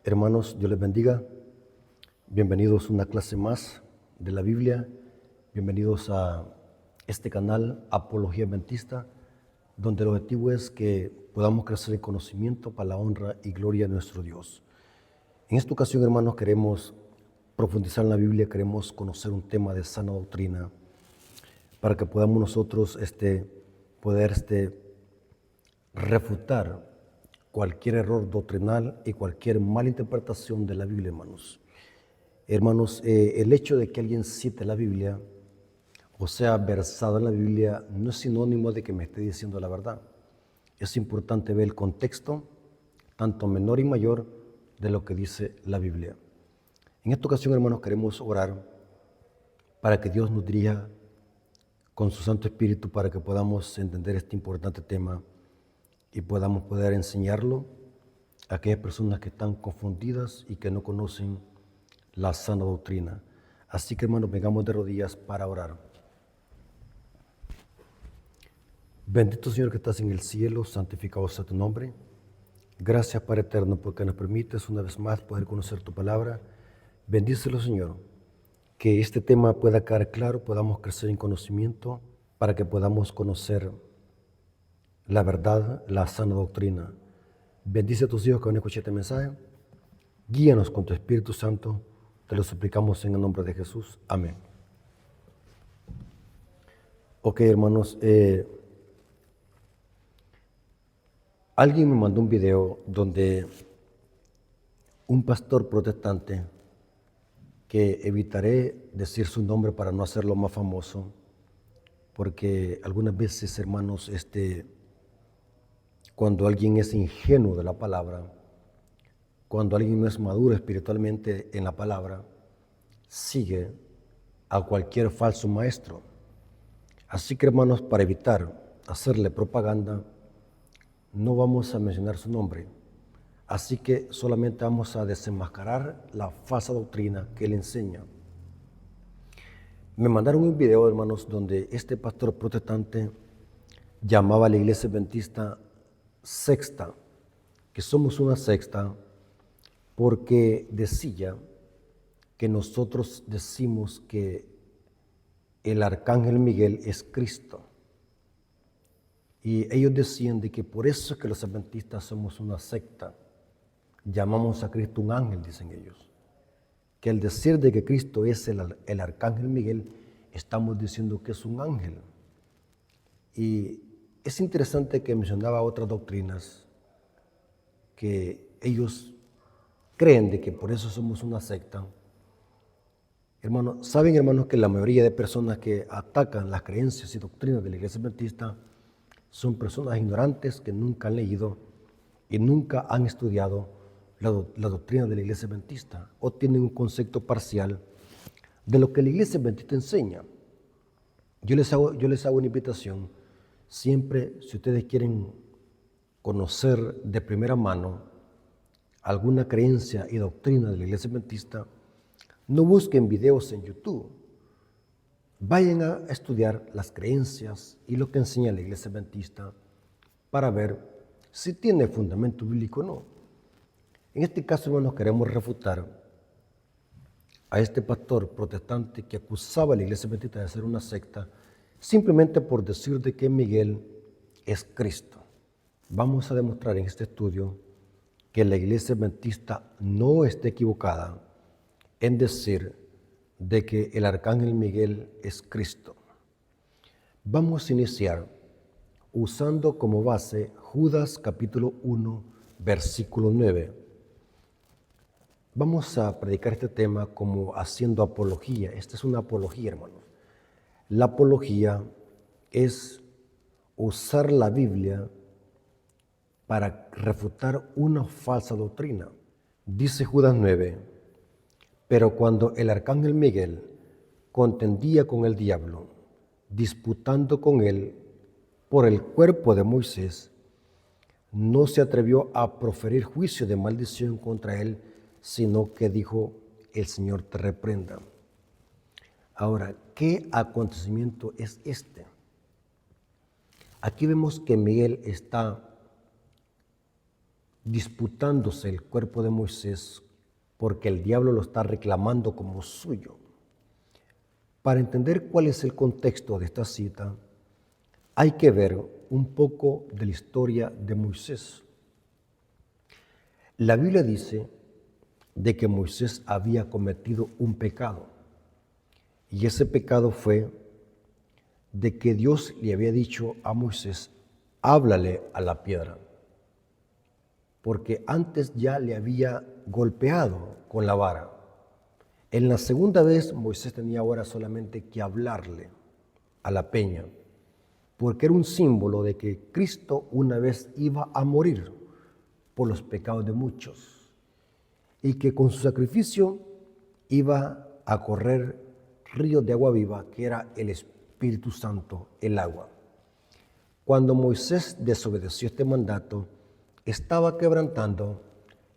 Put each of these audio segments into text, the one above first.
Hermanos, Dios les bendiga. Bienvenidos a una clase más de la Biblia. Bienvenidos a este canal Apología Adventista, donde el objetivo es que podamos crecer en conocimiento para la honra y gloria de nuestro Dios. En esta ocasión, hermanos, queremos profundizar en la Biblia, queremos conocer un tema de sana doctrina para que podamos nosotros poder refutar cualquier error doctrinal y cualquier mala interpretación de la Biblia, hermanos. Hermanos, el hecho de que alguien cite la Biblia o sea versado en la Biblia no es sinónimo de que me esté diciendo la verdad. Es importante ver el contexto, tanto menor y mayor, de lo que dice la Biblia. En esta ocasión, hermanos, queremos orar para que Dios nos dirija con su Santo Espíritu para que podamos entender este importante tema y podamos poder enseñarlo a aquellas personas que están confundidas y que no conocen la sana doctrina. Así que, hermanos, vengamos de rodillas para orar. Bendito Señor que estás en el cielo, santificado sea tu nombre. Gracias, Padre eterno, porque nos permites una vez más poder conocer tu palabra. Bendícelo, Señor, que este tema pueda quedar claro, podamos crecer en conocimiento para que podamos conocer la verdad, la sana doctrina. Bendice a tus hijos que van a escuchar este mensaje. Guíanos con tu Espíritu Santo. Te lo suplicamos en el nombre de Jesús. Amén. Ok, hermanos. Alguien me mandó un video donde un pastor protestante, que evitaré decir su nombre para no hacerlo más famoso, porque algunas veces, hermanos, cuando alguien es ingenuo de la palabra, cuando alguien no es maduro espiritualmente en la palabra, sigue a cualquier falso maestro. Así que, hermanos, para evitar hacerle propaganda, no vamos a mencionar su nombre. Así que solamente vamos a desenmascarar la falsa doctrina que él enseña. Me mandaron un video, hermanos, donde este pastor protestante llamaba a la iglesia adventista secta, que somos una secta, porque decía que nosotros decimos que el arcángel Miguel es Cristo. Y ellos decían de que por eso es que los adventistas somos una secta. Llamamos a Cristo un ángel, dicen ellos. Que al decir de que Cristo es el arcángel Miguel, estamos diciendo que es un ángel. Y es interesante que mencionaba otras doctrinas que ellos creen de que por eso somos una secta. Hermanos, saben, hermanos, que la mayoría de personas que atacan las creencias y doctrinas de la iglesia adventista son personas ignorantes que nunca han leído y nunca han estudiado la doctrina de la iglesia adventista o tienen un concepto parcial de lo que la iglesia adventista enseña. Yo les hago una invitación. Siempre, si ustedes quieren conocer de primera mano alguna creencia y doctrina de la iglesia adventista, no busquen videos en YouTube. Vayan a estudiar las creencias y lo que enseña la iglesia adventista para ver si tiene fundamento bíblico o no. En este caso, hermanos, queremos refutar a este pastor protestante que acusaba a la iglesia adventista de ser una secta simplemente por decir de que Miguel es Cristo. Vamos a demostrar en este estudio que la iglesia adventista no está equivocada en decir de que el arcángel Miguel es Cristo. Vamos a iniciar usando como base Judas capítulo 1, versículo 9. Vamos a predicar este tema como haciendo apología. Esta es una apología, hermanos. La apología es usar la Biblia para refutar una falsa doctrina. Dice Judas 9, pero cuando el arcángel Miguel contendía con el diablo, disputando con él por el cuerpo de Moisés, no se atrevió a proferir juicio de maldición contra él, sino que dijo, el Señor te reprenda. Ahora, ¿qué acontecimiento es este? Aquí vemos que Miguel está disputándose el cuerpo de Moisés porque el diablo lo está reclamando como suyo. Para entender cuál es el contexto de esta cita, hay que ver un poco de la historia de Moisés. La Biblia dice de que Moisés había cometido un pecado, y ese pecado fue de que Dios le había dicho a Moisés: háblale a la piedra, porque antes ya le había golpeado con la vara. En la segunda vez Moisés tenía ahora solamente que hablarle a la peña, porque era un símbolo de que Cristo una vez iba a morir por los pecados de muchos y que con su sacrificio iba a correr ríos de agua viva, que era el Espíritu Santo, el agua. Cuando Moisés desobedeció este mandato, estaba quebrantando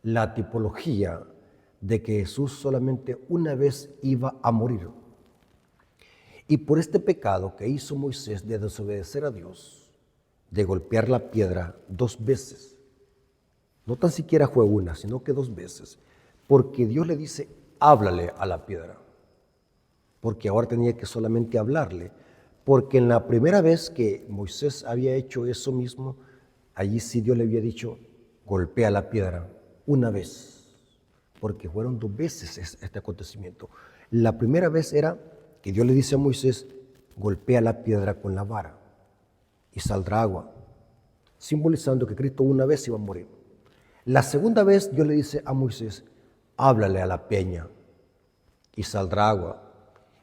la tipología de que Jesús solamente una vez iba a morir. Y por este pecado que hizo Moisés de desobedecer a Dios, de golpear la piedra 2 veces, no tan siquiera fue una, sino que 2 veces, porque Dios le dice: háblale a la piedra, porque ahora tenía que solamente hablarle, porque en la primera vez que Moisés había hecho eso mismo, allí sí Dios le había dicho: golpea la piedra una vez, porque fueron 2 veces este acontecimiento. La primera vez era que Dios le dice a Moisés: golpea la piedra con la vara y saldrá agua, simbolizando que Cristo una vez iba a morir. La segunda vez Dios le dice a Moisés: háblale a la peña y saldrá agua.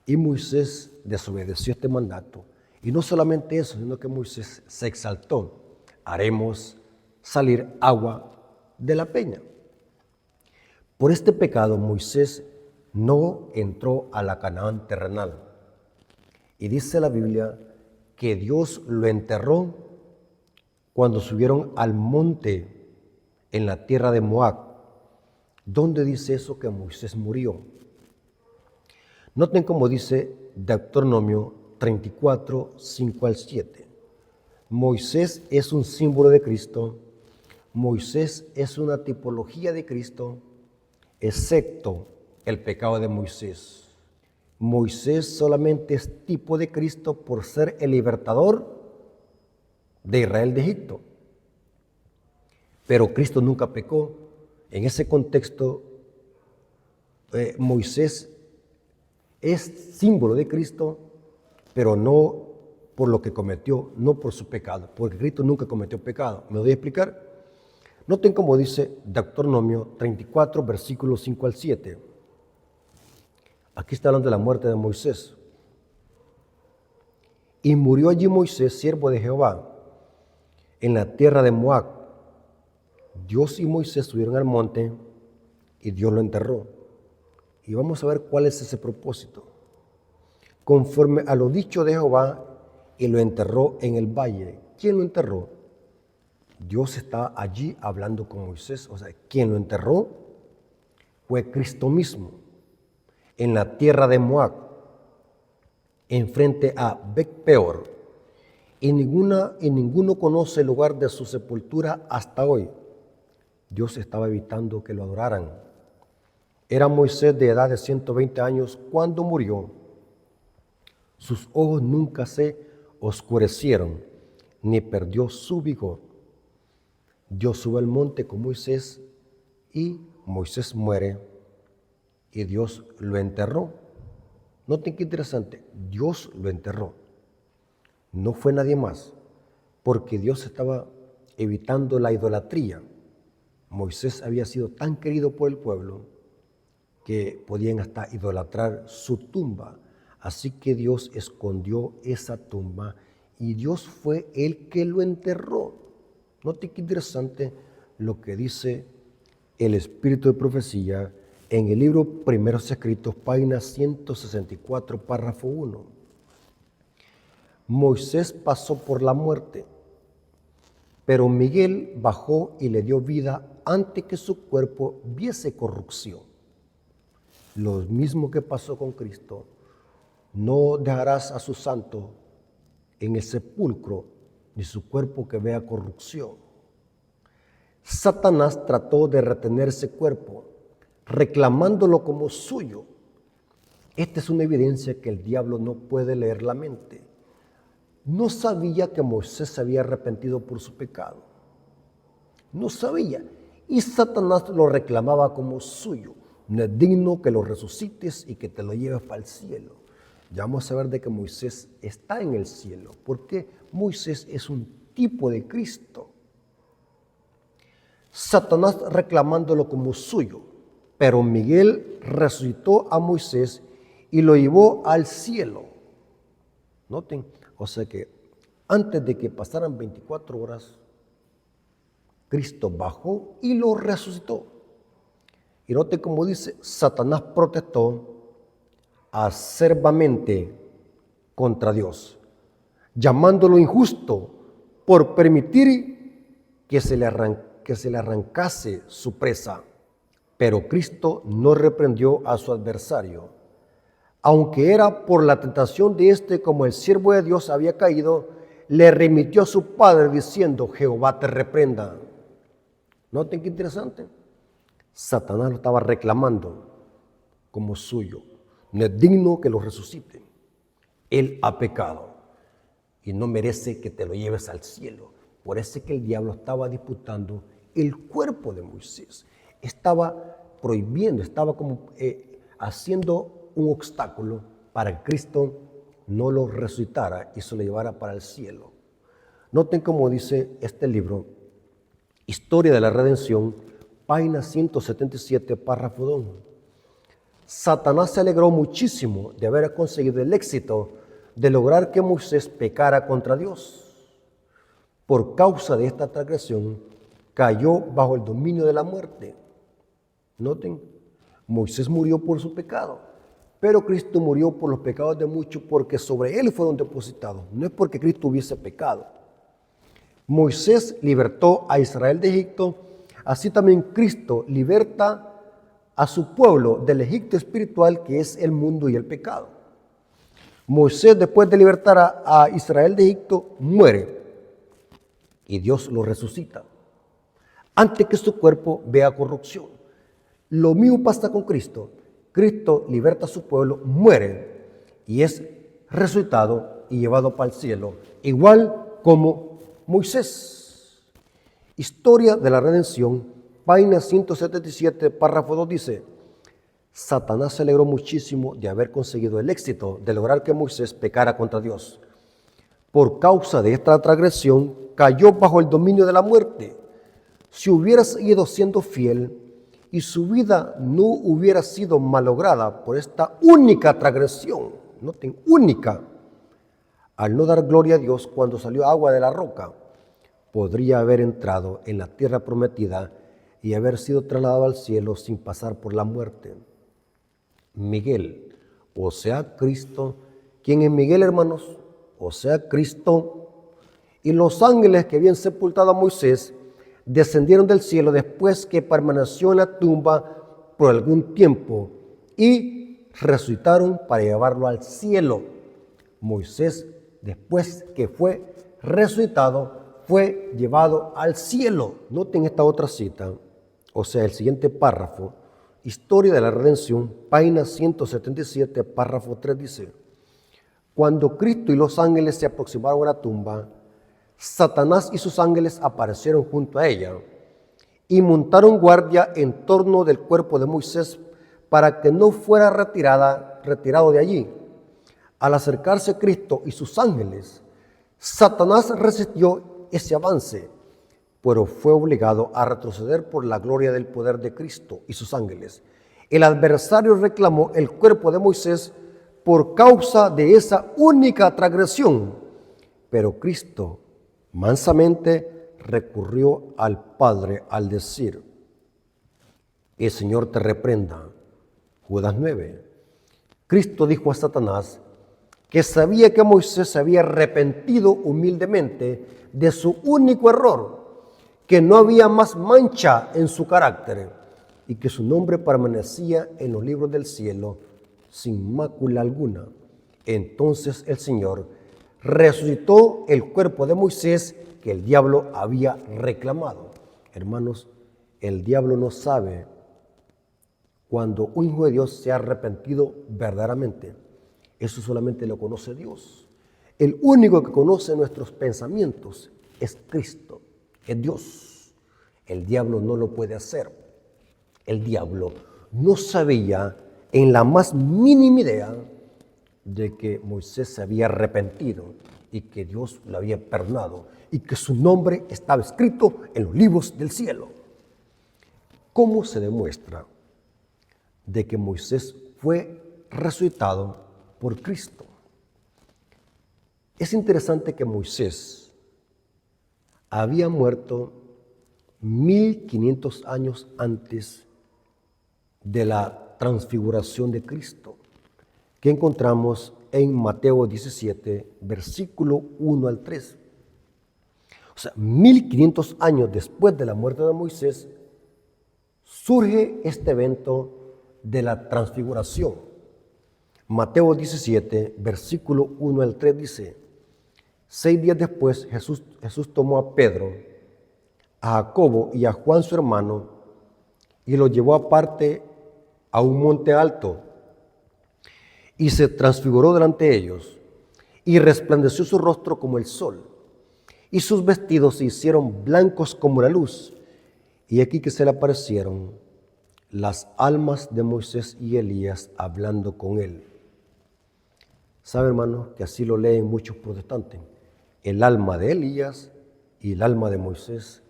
Y Moisés desobedeció este mandato. Y no solamente eso, sino que Moisés se exaltó: haremos salir agua de la peña. Por este pecado Moisés no entró a la Canaán terrenal. Y dice la Biblia que Dios lo enterró cuando subieron al monte en la tierra de Moab. ¿Dónde dice eso que Moisés murió? Noten cómo dice Deuteronomio 34, 5 al 7. Moisés es un símbolo de Cristo. Moisés es una tipología de Cristo, excepto el pecado de Moisés. Moisés solamente es tipo de Cristo por ser el libertador de Israel de Egipto. Pero Cristo nunca pecó. En ese contexto, Moisés es símbolo de Cristo, pero no por lo que cometió, no por su pecado, porque Cristo nunca cometió pecado. ¿Me doy a explicar? Noten cómo dice Deuteronomio 34, versículos 5 al 7. Aquí está hablando de la muerte de Moisés. Y murió allí Moisés, siervo de Jehová, en la tierra de Moab. Dios y Moisés subieron al monte y Dios lo enterró. Y vamos a ver cuál es ese propósito. Conforme a lo dicho de Jehová, y lo enterró en el valle. ¿Quién lo enterró? Dios está allí hablando con Moisés. O sea, quien lo enterró fue Cristo mismo, en la tierra de Moab, enfrente a Bet-peor. Y ninguno conoce el lugar de su sepultura hasta hoy. Dios estaba evitando que lo adoraran. Era Moisés de edad de 120 años cuando murió. Sus ojos nunca se oscurecieron, ni perdió su vigor. Dios sube al monte con Moisés y Moisés muere y Dios lo enterró. Noten qué interesante, Dios lo enterró. No fue nadie más, porque Dios estaba evitando la idolatría. Moisés había sido tan querido por el pueblo que podían hasta idolatrar su tumba. Así que Dios escondió esa tumba y Dios fue el que lo enterró. Note qué interesante lo que dice el Espíritu de Profecía en el libro Primeros Escritos, página 164, párrafo 1. Moisés pasó por la muerte, pero Miguel bajó y le dio vida antes que su cuerpo viese corrupción. Lo mismo que pasó con Cristo. No dejarás a su santo en el sepulcro, ni su cuerpo que vea corrupción. Satanás trató de retener ese cuerpo, reclamándolo como suyo. Esta es una evidencia que el diablo no puede leer la mente. No sabía que Moisés se había arrepentido por su pecado. No sabía. Y Satanás lo reclamaba como suyo. No es digno que lo resucites y que te lo lleves para el cielo. Ya vamos a ver de que Moisés está en el cielo, porque Moisés es un tipo de Cristo. Satanás reclamándolo como suyo, pero Miguel resucitó a Moisés y lo llevó al cielo. Noten, o sea que antes de que pasaran 24 horas, Cristo bajó y lo resucitó. Y noten cómo dice, Satanás protestó acerbamente contra Dios, llamándolo injusto por permitir que se le arrancase su presa. Pero Cristo no reprendió a su adversario. Aunque era por la tentación de éste como el siervo de Dios había caído, le remitió a su padre diciendo, Jehová te reprenda. Noten qué interesante. Satanás lo estaba reclamando como suyo. No es digno que lo resucite. Él ha pecado y no merece que te lo lleves al cielo. Por eso es que el diablo estaba disputando el cuerpo de Moisés. Estaba prohibiendo, estaba como haciendo un obstáculo para que Cristo no lo resucitara y se lo llevara para el cielo. Noten cómo dice este libro, Historia de la Redención, página 177, párrafo 2. Satanás se alegró muchísimo de haber conseguido el éxito de lograr que Moisés pecara contra Dios. Por causa de esta transgresión, cayó bajo el dominio de la muerte. Noten, Moisés murió por su pecado, pero Cristo murió por los pecados de muchos porque sobre él fueron depositados. No es porque Cristo hubiese pecado. Moisés libertó a Israel de Egipto, así también Cristo liberta a su pueblo del Egipto espiritual que es el mundo y el pecado. Moisés, después de libertar a Israel de Egipto, muere y Dios lo resucita antes que su cuerpo vea corrupción. Lo mismo pasa con Cristo. Cristo liberta a su pueblo, muere y es resucitado y llevado para el cielo, igual como Moisés. Historia de la Redención, página 177, párrafo 2 dice, Satanás se alegró muchísimo de haber conseguido el éxito de lograr que Moisés pecara contra Dios. Por causa de esta transgresión, cayó bajo el dominio de la muerte. Si hubiera seguido siendo fiel y su vida no hubiera sido malograda por esta única transgresión, noten, única, al no dar gloria a Dios cuando salió agua de la roca, podría haber entrado en la tierra prometida y haber sido trasladado al cielo sin pasar por la muerte. Miguel, o sea Cristo, ¿quién es Miguel, hermanos? O sea Cristo, y los ángeles que habían sepultado a Moisés descendieron del cielo después que permaneció en la tumba por algún tiempo y resucitaron para llevarlo al cielo. Moisés, después que fue resucitado, fue llevado al cielo. Noten esta otra cita, o sea, el siguiente párrafo, Historia de la Redención, página 177, párrafo 3 dice, cuando Cristo y los ángeles se aproximaron a la tumba, Satanás y sus ángeles aparecieron junto a ella y montaron guardia en torno del cuerpo de Moisés para que no fuera retirado de allí. Al acercarse Cristo y sus ángeles, Satanás resistió ese avance, pero fue obligado a retroceder por la gloria del poder de Cristo y sus ángeles. El adversario reclamó el cuerpo de Moisés por causa de esa única transgresión, pero Cristo mansamente recurrió al Padre al decir, el Señor te reprenda. Judas 9. Cristo dijo a Satanás que sabía que Moisés se había arrepentido humildemente de su único error, que no había más mancha en su carácter y que su nombre permanecía en los libros del cielo sin mácula alguna. Entonces el Señor resucitó el cuerpo de Moisés que el diablo había reclamado. Hermanos, el diablo no sabe cuando un hijo de Dios se ha arrepentido verdaderamente. Eso solamente lo conoce Dios. El único que conoce nuestros pensamientos es Cristo, es Dios. El diablo no lo puede hacer. El diablo no sabía en la más mínima idea de que Moisés se había arrepentido y que Dios lo había perdonado y que su nombre estaba escrito en los libros del cielo. ¿Cómo se demuestra de que Moisés fue resucitado por Cristo? Es interesante que Moisés había muerto 1500 años antes de la transfiguración de Cristo, que encontramos en Mateo 17, versículo 1 al 3. O sea, 1500 años después de la muerte de Moisés, surge este evento de la transfiguración. Mateo 17, versículo 1 al 3 dice: 6 días después Jesús tomó a Pedro, a Jacobo y a Juan su hermano, y los llevó aparte a un monte alto, y se transfiguró delante de ellos, y resplandeció su rostro como el sol, y sus vestidos se hicieron blancos como la luz. Y aquí que se le aparecieron las almas de Moisés y Elías hablando con él. ¿Sabe, hermano, que así lo leen muchos protestantes? El alma de Elías y el alma de Moisés.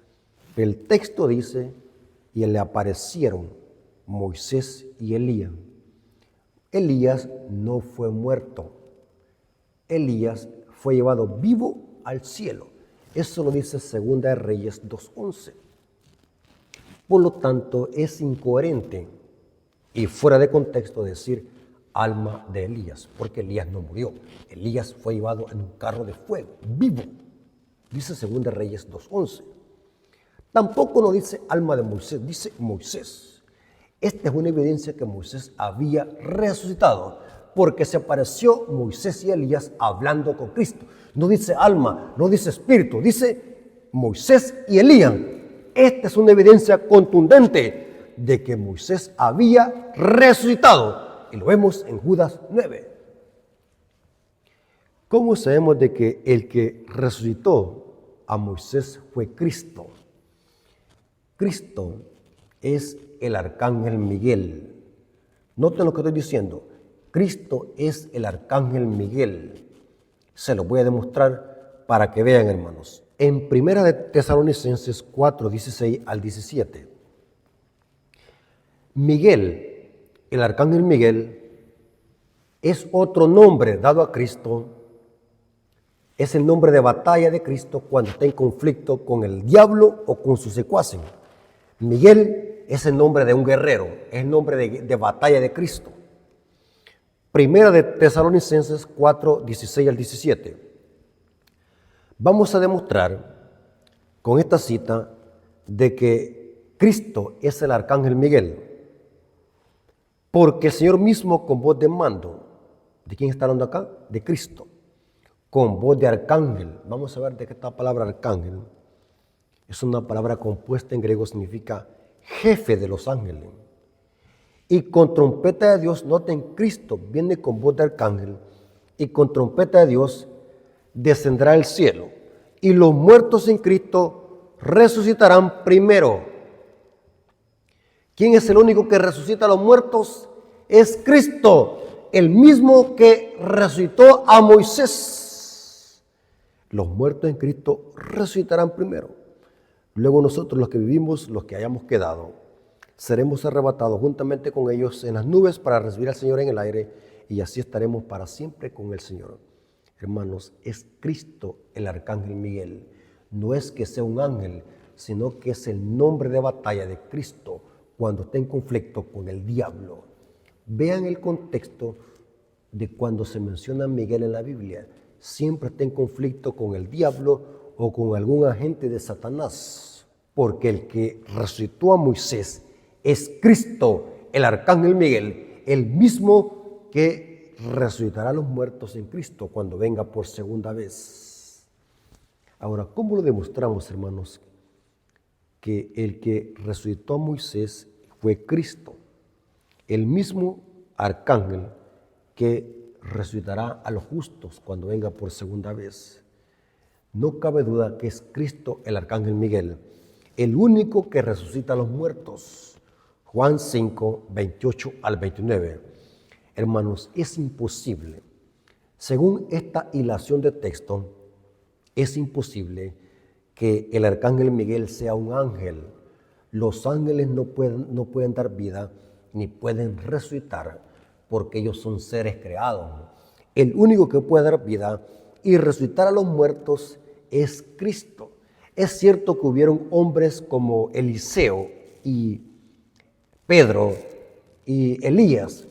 El texto dice, y le aparecieron Moisés y Elías. Elías no fue muerto. Elías fue llevado vivo al cielo. Eso lo dice 2 de Reyes 2:11. Por lo tanto, es incoherente y fuera de contexto decir alma de Elías, porque Elías no murió. Elías fue llevado en un carro de fuego, vivo. Dice 2 de Reyes 2:11. Tampoco no dice alma de Moisés, dice Moisés. Esta es una evidencia que Moisés había resucitado, porque se apareció Moisés y Elías hablando con Cristo. No dice alma, no dice espíritu, dice Moisés y Elías. Esta es una evidencia contundente de que Moisés había resucitado. Y lo vemos en Judas 9. ¿Cómo sabemos de que el que resucitó a Moisés fue Cristo? Cristo es el arcángel Miguel. Noten lo que estoy diciendo. Cristo es el arcángel Miguel. Se lo voy a demostrar para que vean, hermanos. En 1 de Tesalonicenses 4, 16 al 17. Miguel, el arcángel Miguel, es otro nombre dado a Cristo. Es el nombre de batalla de Cristo cuando está en conflicto con el diablo o con sus secuaces. Miguel es el nombre de un guerrero, es el nombre de batalla de Cristo. 1 de Tesalonicenses 4, 16 al 17. Vamos a demostrar con esta cita de que Cristo es el arcángel Miguel, porque el Señor mismo con voz de mando, ¿de quién está hablando acá? De Cristo, con voz de arcángel. Vamos a ver de qué esta palabra arcángel. Es una palabra compuesta en griego, significa jefe de los ángeles. Y con trompeta de Dios, noten, Cristo viene con voz de arcángel, y con trompeta de Dios descenderá al cielo, y los muertos en Cristo resucitarán primero. ¿Quién es el único que resucita a los muertos? Es Cristo, el mismo que resucitó a Moisés. Los muertos en Cristo resucitarán primero. Luego nosotros, los que vivimos, los que hayamos quedado, seremos arrebatados juntamente con ellos en las nubes para recibir al Señor en el aire, y así estaremos para siempre con el Señor. Hermanos, es Cristo el arcángel Miguel. No es que sea un ángel, sino que es el nombre de batalla de Cristo cuando está en conflicto con el diablo. Vean el contexto de cuando se menciona a Miguel en la Biblia. Siempre está en conflicto con el diablo o con algún agente de Satanás, porque el que resucitó a Moisés es Cristo, el arcángel Miguel, el mismo que resucitará a los muertos en Cristo cuando venga por segunda vez. Ahora, ¿cómo lo demostramos, hermanos, que el que resucitó a Moisés fue Cristo, el mismo arcángel que resucitará a los justos cuando venga por segunda vez. No cabe duda que es Cristo el arcángel Miguel, el único que resucita a los muertos. Juan 5, 28 al 29. Hermanos, es imposible, según esta hilación de texto, es imposible que el arcángel Miguel sea un ángel. Los ángeles no pueden dar vida ni pueden resucitar porque ellos son seres creados. El único que puede dar vida y resucitar a los muertos es Cristo. Es cierto que hubieron hombres como Eliseo y Pedro y Elías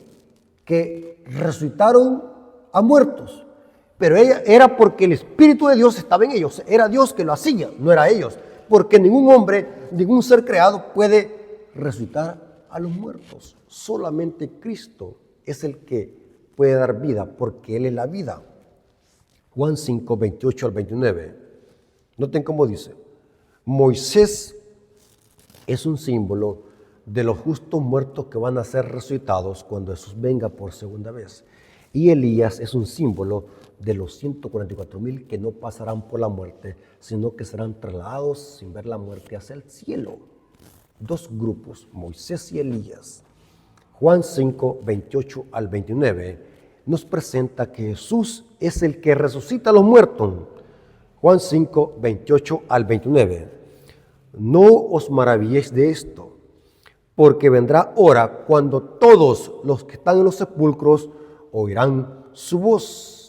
que resucitaron a muertos, pero era porque el Espíritu de Dios estaba en ellos, era Dios que lo hacía, no era ellos, porque ningún hombre, ningún ser creado puede resucitar a los muertos. Solamente Cristo es el que puede dar vida, porque Él es la vida. Juan 5, 28 al 29. Noten cómo dice: Moisés es un símbolo de los justos muertos que van a ser resucitados cuando Jesús venga por segunda vez. Y Elías es un símbolo de los 144,000 que no pasarán por la muerte, sino que serán trasladados sin ver la muerte hacia el cielo. Dos grupos, Moisés y Elías. Juan 5, 28 al 29 nos presenta que Jesús es el que resucita a los muertos. Juan 5, 28 al 29. No os maravilléis de esto, porque vendrá hora cuando todos los que están en los sepulcros oirán su voz,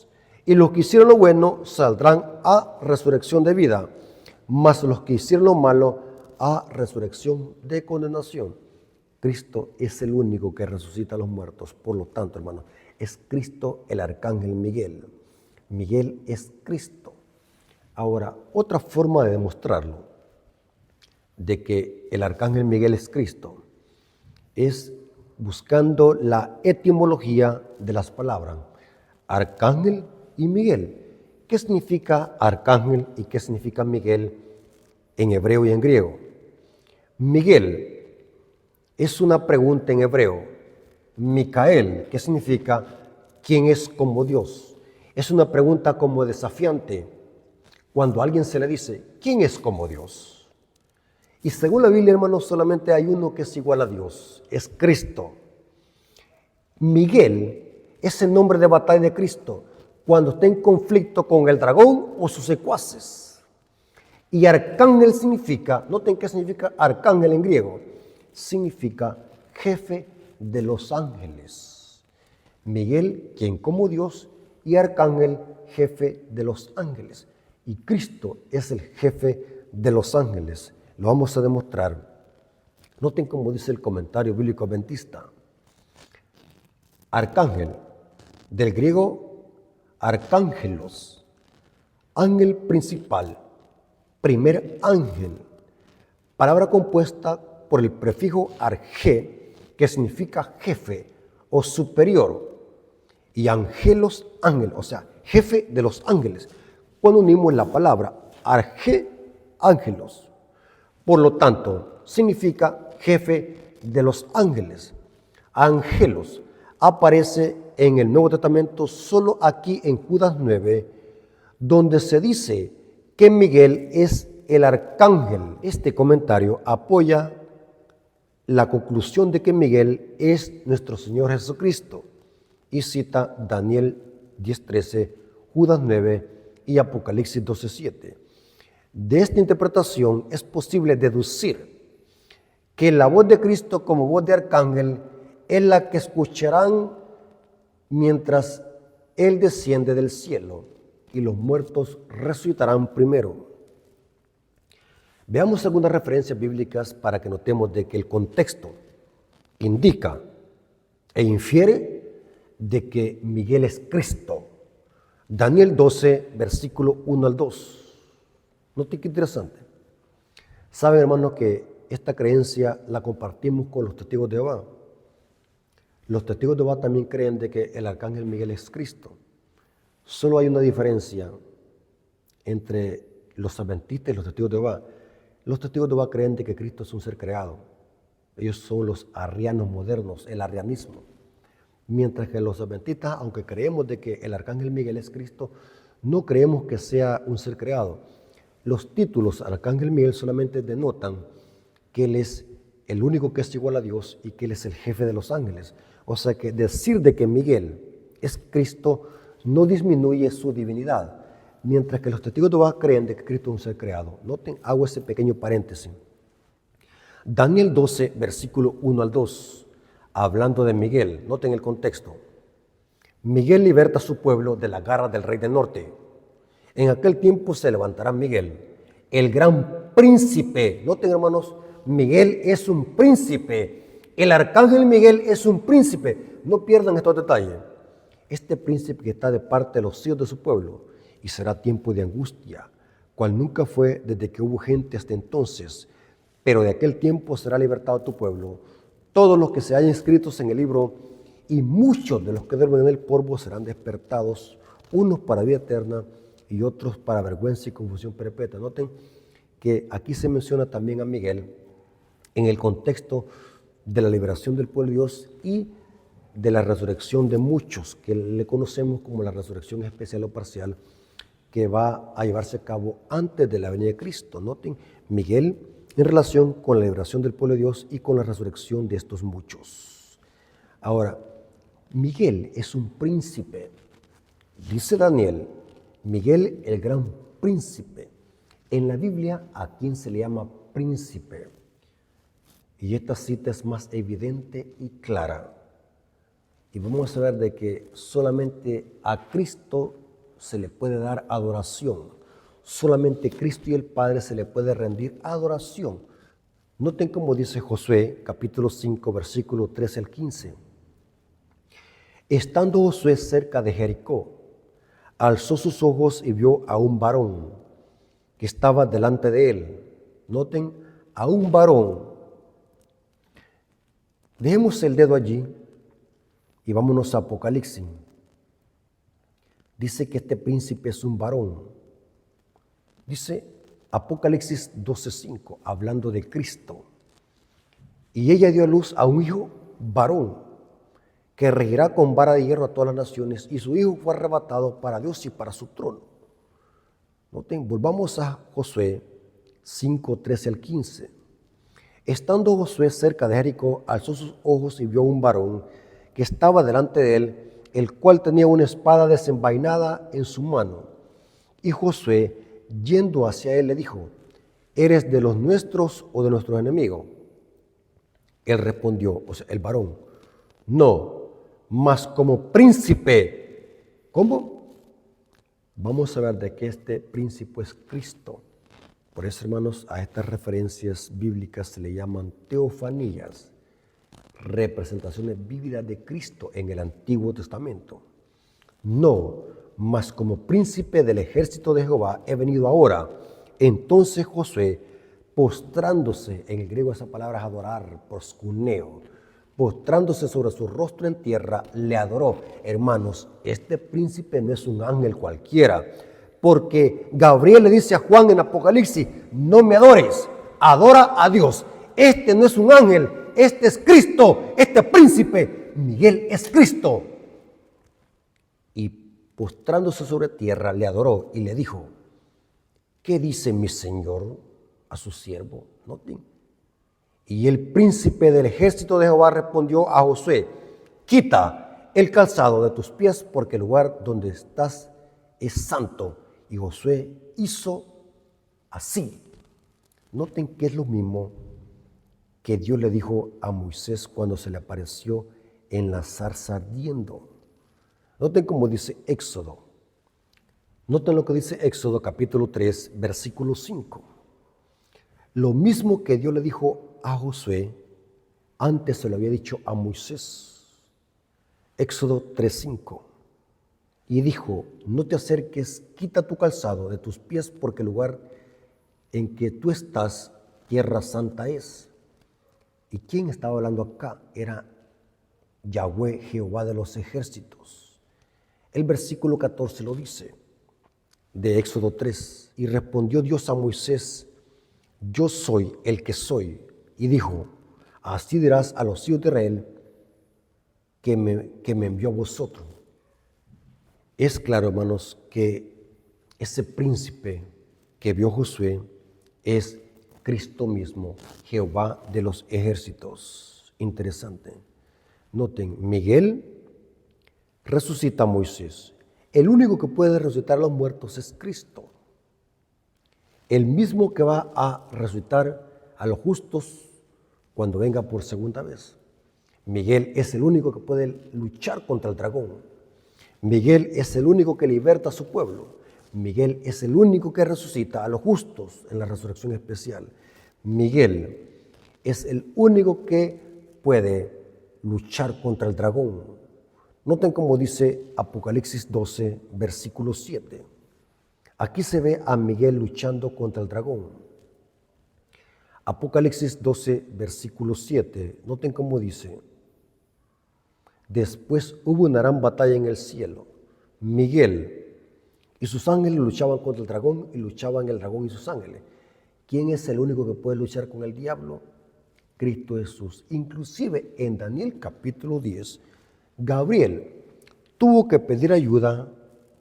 y los que hicieron lo bueno saldrán a resurrección de vida, mas los que hicieron lo malo a resurrección de condenación. Cristo es el único que resucita a los muertos. Por lo tanto, hermanos, es Cristo el arcángel Miguel. Miguel es Cristo. Ahora, otra forma de demostrarlo, de que el arcángel Miguel es Cristo, es buscando la etimología de las palabras arcángel y Miguel. ¿Qué significa arcángel y qué significa Miguel en hebreo y en griego? Miguel es una pregunta en hebreo. Micael, ¿qué significa quién es como Dios? Es una pregunta como desafiante cuando a alguien se le dice ¿quién es como Dios? Y según la Biblia, hermanos, solamente hay uno que es igual a Dios, es Cristo. Miguel es el nombre de batalla de Cristo cuando está en conflicto con el dragón o sus secuaces. Y arcángel significa, noten qué significa arcángel en griego, significa jefe de los ángeles. Miguel, quien como Dios, y arcángel, jefe de los ángeles. Y Cristo es el jefe de los ángeles. Lo vamos a demostrar. Noten cómo dice el comentario bíblico adventista. Arcángel, del griego arcángelos, ángel principal, primer ángel, palabra compuesta por el prefijo arge, que significa jefe o superior, y angelos, ángel, o sea, jefe de los ángeles. Cuando unimos la palabra arge, ángelos, por lo tanto, significa jefe de los ángeles. Angelos aparece en el Nuevo Testamento solo aquí en Judas 9, donde se dice que Miguel es el arcángel. Este comentario apoya la conclusión de que Miguel es nuestro Señor Jesucristo y cita Daniel 10:13, Judas 9 y Apocalipsis 12:7. De esta interpretación es posible deducir que la voz de Cristo como voz de arcángel es la que escucharán mientras Él desciende del cielo y los muertos resucitarán primero. Veamos algunas referencias bíblicas para que notemos de que el contexto indica e infiere de que Miguel es Cristo. Daniel 12, versículo 1 al 2. Note qué interesante. Saben, hermanos, que esta creencia la compartimos con los testigos de Jehová. Los testigos de Jehová también creen de que el arcángel Miguel es Cristo. Solo hay una diferencia entre los adventistas y los testigos de Jehová. Los testigos de Jehová creen de que Cristo es un ser creado. Ellos son los arrianos modernos, el arrianismo. Mientras que los adventistas, aunque creemos de que el arcángel Miguel es Cristo, no creemos que sea un ser creado. Los títulos arcángel Miguel solamente denotan que él es el único que es igual a Dios y que él es el jefe de los ángeles. O sea que decir de que Miguel es Cristo no disminuye su divinidad, mientras que los testigos de Jehová creen de que Cristo es un ser creado. Noten, hago ese pequeño paréntesis. Daniel 12, versículo 1 al 2, hablando de Miguel. Noten el contexto. Miguel liberta a su pueblo de la garra del rey del norte. En aquel tiempo se levantará Miguel, el gran príncipe. Noten, hermanos, Miguel es un príncipe. El arcángel Miguel es un príncipe. No pierdan estos detalles. Este príncipe que está de parte de los hijos de su pueblo, y será tiempo de angustia, cual nunca fue desde que hubo gente hasta entonces. Pero de aquel tiempo será libertado tu pueblo, todos los que se hayan inscritos en el libro, y muchos de los que duermen en el polvo serán despertados, unos para vida eterna y otros para vergüenza y confusión perpetua. Noten que aquí se menciona también a Miguel en el contexto de la liberación del pueblo de Dios y de la resurrección de muchos, que le conocemos como la resurrección especial o parcial, que va a llevarse a cabo antes de la venida de Cristo. Noten, Miguel en relación con la liberación del pueblo de Dios y con la resurrección de estos muchos. Ahora, Miguel es un príncipe. Dice Daniel, Miguel el gran príncipe. En la Biblia, ¿a quién se le llama príncipe? Y esta cita es más evidente y clara. Y vamos a ver de que solamente a Cristo se le puede dar adoración. Solamente Cristo y el Padre se le puede rendir adoración. Noten cómo dice Josué, capítulo 5, versículo 13 al 15. Estando Josué cerca de Jericó, alzó sus ojos y vio a un varón que estaba delante de él. Noten, a un varón. Dejemos el dedo allí y vámonos a Apocalipsis. Dice que este príncipe es un varón. Dice Apocalipsis 12:5, hablando de Cristo. Y ella dio a luz a un hijo varón, que regirá con vara de hierro a todas las naciones, y su hijo fue arrebatado para Dios y para su trono. Noten, volvamos a Josué 5, 13 al 15. Estando Josué cerca de Jericó, alzó sus ojos y vio a un varón que estaba delante de él, el cual tenía una espada desenvainada en su mano. Y Josué, yendo hacia él, le dijo: ¿eres de los nuestros o de nuestros enemigos? Él respondió, o sea, el varón: no, mas como príncipe. ¿Cómo? Vamos a ver de que este príncipe es Cristo. Por eso, hermanos, a estas referencias bíblicas se le llaman teofanías, representaciones vívidas de Cristo en el Antiguo Testamento. No, mas como príncipe del ejército de Jehová he venido ahora. Entonces Josué, postrándose, en el griego esa palabra es adorar, proskuneo, postrándose sobre su rostro en tierra, le adoró. Hermanos, este príncipe no es un ángel cualquiera, porque Gabriel le dice a Juan en Apocalipsis: no me adores, adora a Dios. Este no es un ángel, este es Cristo, este príncipe, Miguel es Cristo. Y postrándose sobre tierra, le adoró y le dijo: ¿qué dice mi señor a su siervo? Noten. Y el príncipe del ejército de Jehová respondió a Josué: quita el calzado de tus pies, porque el lugar donde estás es santo. Y Josué hizo así. Noten que es lo mismo que Dios le dijo a Moisés cuando se le apareció en la zarza ardiendo. Noten cómo dice Éxodo. Noten lo que dice Éxodo capítulo 3, versículo 5. Lo mismo que Dios le dijo a Josué, antes se lo había dicho a Moisés. Éxodo 3:5. Y dijo: no te acerques, quita tu calzado de tus pies, porque el lugar en que tú estás, tierra santa es. ¿Y quién estaba hablando acá? Era Yahweh, Jehová de los ejércitos. El versículo 14 lo dice, de Éxodo 3. Y respondió Dios a Moisés: yo soy el que soy. Y dijo, así dirás a los hijos de Israel que me envió a vosotros. Es claro, hermanos, que ese príncipe que vio Josué es Cristo mismo, Jehová de los ejércitos. Interesante. Noten, Miguel resucita a Moisés. El único que puede resucitar a los muertos es Cristo. El mismo que va a resucitar a los justos cuando venga por segunda vez. Miguel es el único que puede luchar contra el dragón. Miguel es el único que liberta a su pueblo. Miguel es el único que resucita a los justos en la resurrección especial. Miguel es el único que puede luchar contra el dragón. Noten cómo dice Apocalipsis 12, versículo 7. Aquí se ve a Miguel luchando contra el dragón. Apocalipsis 12, versículo 7. Noten cómo dice. Después hubo una gran batalla en el cielo. Miguel y sus ángeles luchaban contra el dragón y luchaban el dragón y sus ángeles. ¿Quién es el único que puede luchar con el diablo? Cristo Jesús. Inclusive en Daniel capítulo 10, Gabriel tuvo que pedir ayuda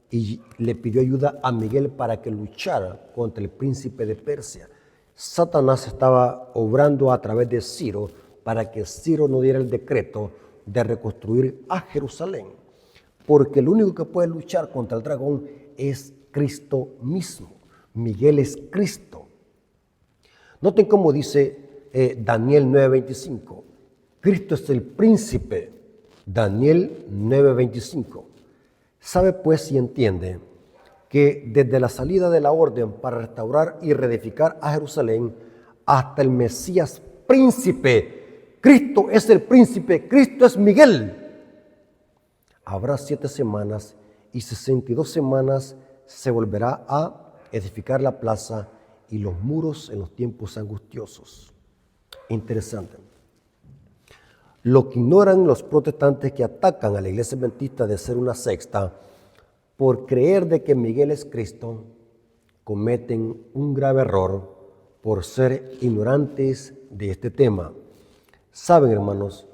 y le pidió ayuda a Miguel para que luchara contra el príncipe de Persia. Satanás estaba obrando a través de Ciro para que Ciro no diera el decreto de reconstruir a Jerusalén, porque el único que puede luchar contra el dragón es Cristo mismo. Miguel es Cristo. Noten cómo dice Daniel 9:25. Cristo es el príncipe. Daniel 9:25. Sabe pues y entiende que desde la salida de la orden para restaurar y reedificar a Jerusalén hasta el Mesías príncipe, Cristo es el príncipe, Cristo es Miguel. Habrá 7 semanas y 62 semanas se volverá a edificar la plaza y los muros en los tiempos angustiosos. Interesante. Lo que ignoran los protestantes que atacan a la iglesia adventista de ser una secta por creer de que Miguel es Cristo, cometen un grave error por ser ignorantes de este tema. Saben, hermanos,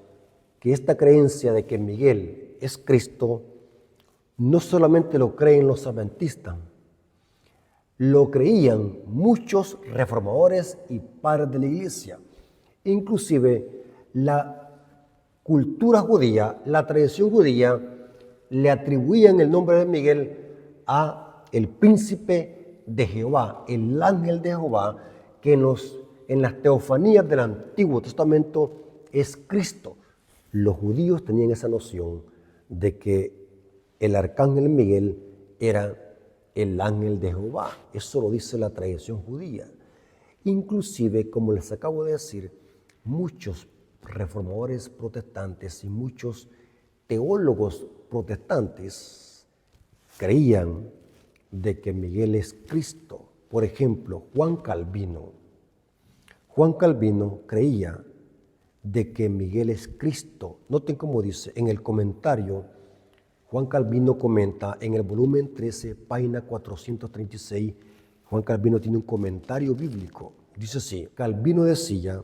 que esta creencia de que Miguel es Cristo no solamente lo creen los adventistas, lo creían muchos reformadores y padres de la iglesia. Inclusive la cultura judía, la tradición judía, le atribuían el nombre de Miguel a el príncipe de Jehová, el ángel de Jehová, que en las teofanías del Antiguo Testamento es Cristo. Los judíos tenían esa noción de que el arcángel Miguel era el ángel de Jehová. Eso lo dice la tradición judía. Inclusive, como les acabo de decir, muchos reformadores protestantes y muchos teólogos protestantes creían de que Miguel es Cristo. Por ejemplo, Juan Calvino creía de que Miguel es Cristo. Noten cómo dice en el comentario. Juan Calvino comenta en el volumen 13, página 436. Juan Calvino tiene un comentario bíblico. Dice así: Calvino decía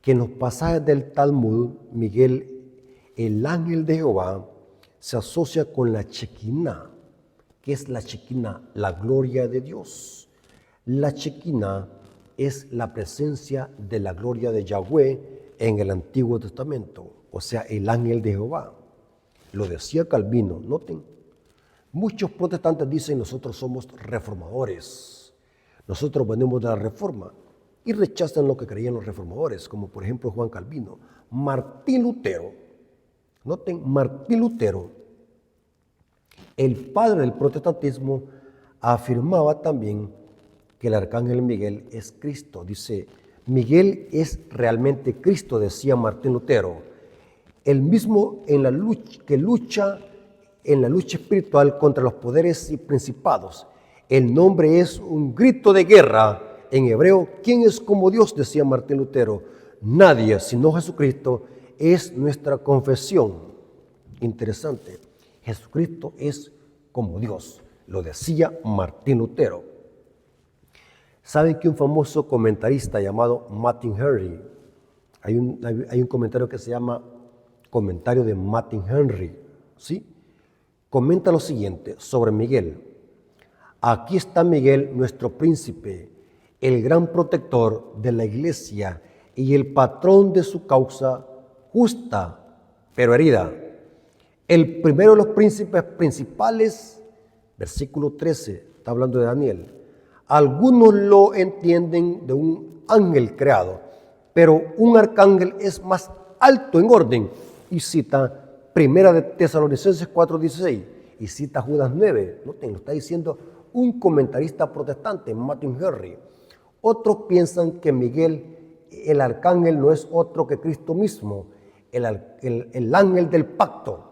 que en los pasajes del Talmud, Miguel, el ángel de Jehová, se asocia con la Shekinah. ¿Qué es la Shekinah? La gloria de Dios. La Shekinah es la presencia de la gloria de Yahweh en el Antiguo Testamento, o sea, el ángel de Jehová. Lo decía Calvino, noten. Muchos protestantes dicen nosotros somos reformadores, nosotros venimos de la reforma y rechazan lo que creían los reformadores, como por ejemplo Juan Calvino. Martín Lutero, noten, Martín Lutero, el padre del protestantismo, afirmaba también que el arcángel Miguel es Cristo. Dice, Miguel es realmente Cristo, decía Martín Lutero. El mismo en la lucha, que lucha en la lucha espiritual contra los poderes y principados. El nombre es un grito de guerra. En hebreo, ¿quién es como Dios?, decía Martín Lutero. Nadie, sino Jesucristo, es nuestra confesión. Interesante. Jesucristo es como Dios, lo decía Martín Lutero. ¿Saben que un famoso comentarista llamado Martin Henry, hay un comentario que se llama Comentario de Martin Henry, ¿sí? Comenta lo siguiente sobre Miguel. Aquí está Miguel, nuestro príncipe, el gran protector de la iglesia y el patrón de su causa justa, pero herida. El primero de los príncipes principales, versículo 13, está hablando de Daniel. Algunos lo entienden de un ángel creado, pero un arcángel es más alto en orden. Y cita Primera de Tesalonicenses 4:16 y cita Judas 9. Noten, lo está diciendo un comentarista protestante, Martin Henry. Otros piensan que Miguel, el arcángel, no es otro que Cristo mismo, el ángel del pacto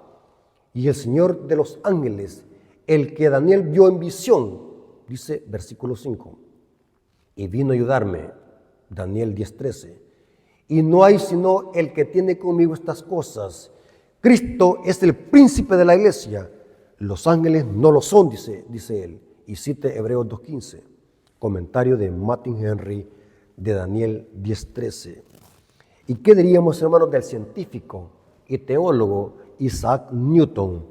y el Señor de los ángeles, el que Daniel vio en visión, dice versículo 5, y vino a ayudarme, Daniel 10:13, y no hay sino el que tiene conmigo estas cosas. Cristo es el príncipe de la iglesia, los ángeles no lo son, dice él, y cite Hebreos 2:15, comentario de Martin Henry de Daniel 10:13. ¿Y qué diríamos, hermanos, del científico y teólogo Isaac Newton?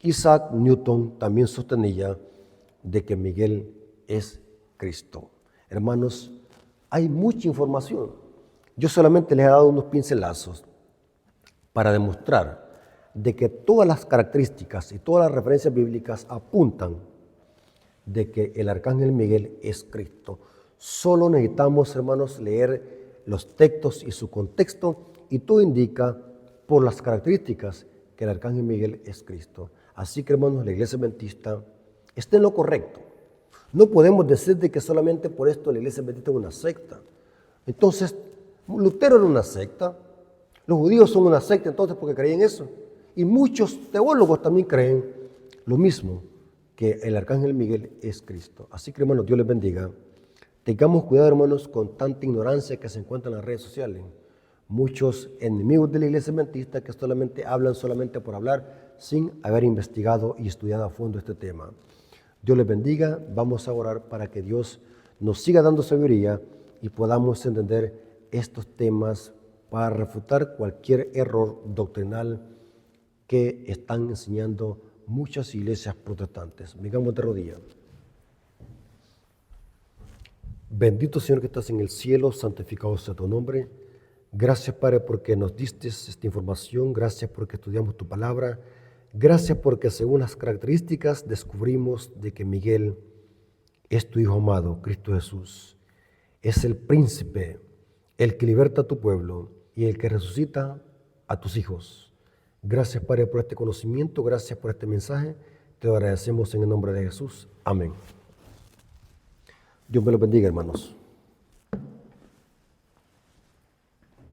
Isaac Newton también sostenía de que Miguel es Cristo. Hermanos, hay mucha información. Yo solamente les he dado unos pincelazos para demostrar de que todas las características y todas las referencias bíblicas apuntan de que el arcángel Miguel es Cristo. Solo necesitamos, hermanos, leer los textos y su contexto, y todo indica por las características que el arcángel Miguel es Cristo. Así que, hermanos, la iglesia adventista está en lo correcto. No podemos decir de que solamente por esto la iglesia adventista es una secta. Entonces, Lutero era una secta, los judíos son una secta entonces porque creían eso. Y muchos teólogos también creen lo mismo, que el arcángel Miguel es Cristo. Así que, hermanos, Dios les bendiga. Tengamos cuidado, hermanos, con tanta ignorancia que se encuentra en las redes sociales. Muchos enemigos de la iglesia adventista que solamente hablan solamente por hablar sin haber investigado y estudiado a fondo este tema. Dios les bendiga. Vamos a orar para que Dios nos siga dando sabiduría y podamos entender estos temas para refutar cualquier error doctrinal que están enseñando muchas iglesias protestantes. Vengamos de rodillas. Bendito Señor que estás en el cielo, santificado sea tu nombre. Gracias, Padre, porque nos diste esta información. Gracias porque estudiamos tu palabra. Gracias porque según las características descubrimos de que Miguel es tu Hijo amado, Cristo Jesús. Es el príncipe, el que liberta a tu pueblo y el que resucita a tus hijos. Gracias, Padre, por este conocimiento. Gracias por este mensaje. Te lo agradecemos en el nombre de Jesús. Amén. Dios me lo bendiga, hermanos.